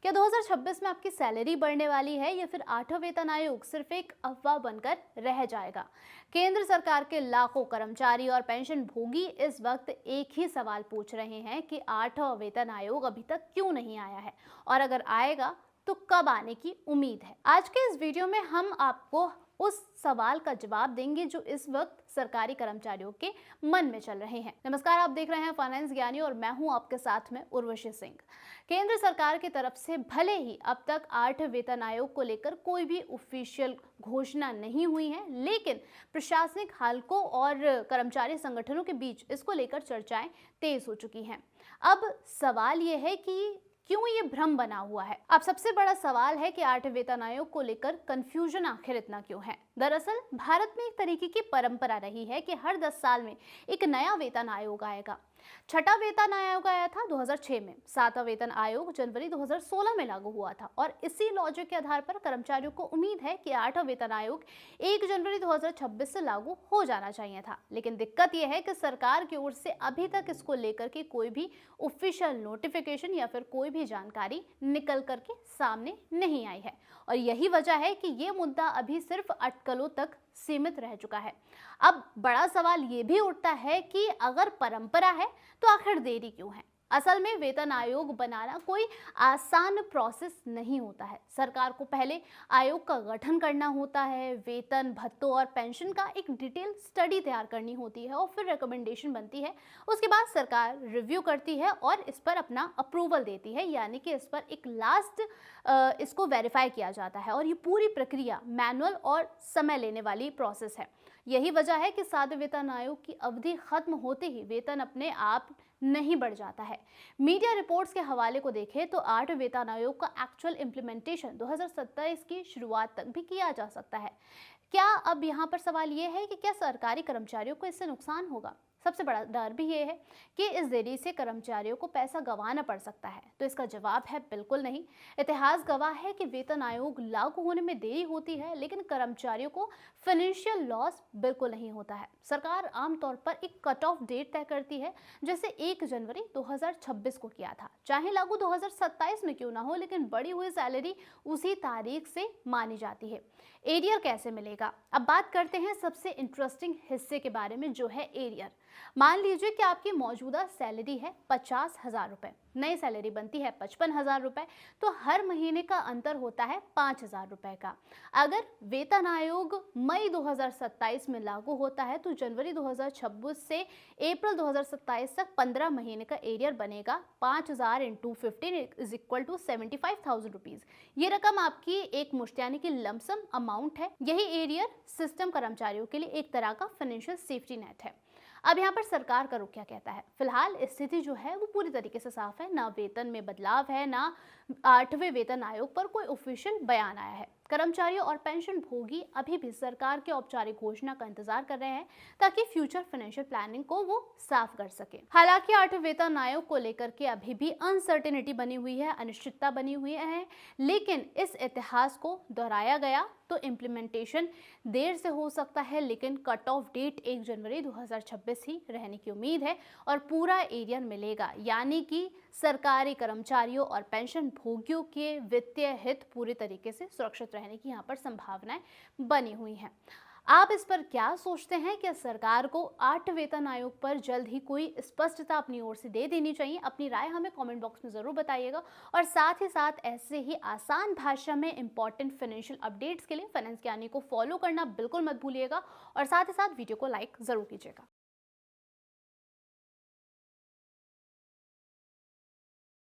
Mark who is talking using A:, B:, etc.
A: क्या 2026 में आपकी सैलरी बढ़ने वाली है या फिर आठवां वेतन आयोग सिर्फ एक अफवाह बनकर रह जाएगा? केंद्र सरकार के लाखों कर्मचारी और पेंशन भोगी इस वक्त एक ही सवाल पूछ रहे हैं कि आठवां वेतन आयोग अभी तक क्यों नहीं आया है और अगर आएगा तो कब आने की उम्मीद है। आज के इस वीडियो में हम आपको उस सवाल का जवाब देंगे जो इस वक्त सरकारी कर्मचारियों के मन में चल रहे हैं। नमस्कार, आप देख रहे हैं फाइनेंस ज्ञानी और मैं हूं आपके साथ में उर्वशी सिंह। केंद्र सरकार की तरफ से भले ही अब तक 8 वेतन आयोग को लेकर कोई भी ऑफिशियल घोषणा नहीं हुई है, लेकिन प्रशासनिक हलकों और कर्मचारी संगठनों के बीच इसको लेकर चर्चाएं तेज हो चुकी हैं। अब सवाल यह है कि क्यों ये भ्रम बना हुआ है। अब सबसे बड़ा सवाल है कि 8 वेतन आयोग को लेकर कंफ्यूजन आखिर इतना क्यों है। दरअसल भारत में एक तरीके की परंपरा रही है कि हर 10 साल में एक नया वेतन आयोग आएगा। छठा वेतन आयोग आया था 2006 में, सातवां वेतन आयोग जनवरी 2016 में लागू हुआ था और इसी लॉजिक के आधार पर कर्मचारियों को उम्मीद है कि 8वां वेतन आयोग 1 जनवरी 2026 से लागू हो जाना चाहिए था। लेकिन दिक्कत यह है कि सरकार की ओर से अभी तक इसको लेकर के कोई भी ऑफिशियल नोटिफिकेशन या फिर कोई भी जानकारी निकल करके सामने नहीं आई है और यही वजह है कि ये मुद्दा अभी सिर्फ अटकलों तक सीमित रह चुका है। अब बड़ा सवाल ये भी उठता है कि अगर परंपरा है तो आखिर देरी क्यों है। असल में वेतन आयोग बनाना कोई आसान प्रोसेस नहीं होता है। सरकार को पहले आयोग का गठन करना होता है, वेतन, भत्तों और पेंशन का एक डिटेल स्टडी तैयार करनी होती है और फिर रिकमेंडेशन बनती है। उसके बाद सरकार रिव्यू करती है और इस पर अपना अप्रूवल देती है, यानी कि इस पर एक लास्ट इसको वेरीफाई किया जाता है और ये पूरी प्रक्रिया मैनुअल और समय लेने वाली प्रोसेस है। यही वजह है कि 7वें वेतन आयोग की अवधि खत्म होते ही वेतन अपने आप नहीं बढ़ जाता है। मीडिया रिपोर्ट्स के हवाले को देखें तो 8 वेतन आयोग का एक्चुअल इम्प्लीमेंटेशन 2027 की शुरुआत तक भी किया जा सकता है। क्या अब यहाँ पर सवाल ये है कि क्या सरकारी कर्मचारियों को इससे नुकसान होगा? सबसे बड़ा डर भी ये है कि इस देरी से कर्मचारियों को पैसा गंवाना पड़ सकता है। तो इसका जवाब है बिल्कुल नहीं। इतिहास गवाह है कि वेतन आयोग लागू होने में देरी होती है लेकिन कर्मचारियों को फाइनेंशियल लॉस बिल्कुल नहीं होता है। सरकार आमतौर पर एक कट ऑफ डेट तय करती है, जैसे 1 जनवरी 2026 को किया था। चाहे लागू 2027 में क्यों ना हो, लेकिन बढ़ी हुई सैलरी उसी तारीख से मानी जाती है। एरियर कैसे मिलेगा? अब बात करते हैं सबसे इंटरेस्टिंग हिस्से के बारे में, जो है एरियर। मान लीजिए कि आपकी मौजूदा सैलरी है 50,000 रुपए, नई सैलरी बनती है 55,000 रुपए, तो हर महीने का अंतर होता है 5,000 रुपए का। अगर वेतन आयोग मई 2027 में लागू होता है तो जनवरी 2026 से अप्रैल 2027 तक 15 महीने का एरियर बनेगा 5,000 into 15 is equal to 75,000 rupees. ये रकम आपकी एक मुश्त यानी कि लमसम अमाउंट है। यही एरियर सिस्टम कर्मचारियों के लिए एक तरह का फाइनेंशियल सेफ्टी नेट है। अब यहाँ पर सरकार का रुख क्या कहता है? फिलहाल स्थिति जो है वो पूरी तरीके से साफ है। ना वेतन में बदलाव है, ना 8वें वेतन आयोग पर कोई ऑफिशियल बयान आया है। कर्मचारियों और पेंशन भोगी अभी भी सरकार के औपचारिक घोषणा का इंतजार कर रहे हैं ताकि फ्यूचर फाइनेंशियल प्लानिंग को वो साफ कर सके। हालांकि 8वें वेतन आयोग को लेकर के अभी भी अनसर्टेनिटी बनी हुई है, अनिश्चितता बनी हुई है, लेकिन इस इतिहास को दोहराया गया तो इम्प्लीमेंटेशन देर से हो सकता है, लेकिन कट ऑफ डेट 1 जनवरी 2026 ही रहने की उम्मीद है और पूरा एरियर मिलेगा, यानी कि सरकारी कर्मचारियों और पेंशन भोगियों के वित्तीय हित पूरी तरीके से सुरक्षित रहने की यहाँ पर संभावनाएं बनी हुई हैं। आप इस पर क्या सोचते हैं? कि सरकार को 8 वेतन आयोग पर जल्द ही कोई स्पष्टता अपनी ओर से दे देनी चाहिए? अपनी राय हमें कमेंट बॉक्स में जरूर बताइएगा और साथ ही साथ ऐसे ही आसान भाषा में इंपॉर्टेंट फाइनेंशियल अपडेट्स के लिए फाइनेंस ज्ञानी को फॉलो करना बिल्कुल मत भूलिएगा और साथ ही साथ वीडियो को लाइक जरूर कीजिएगा।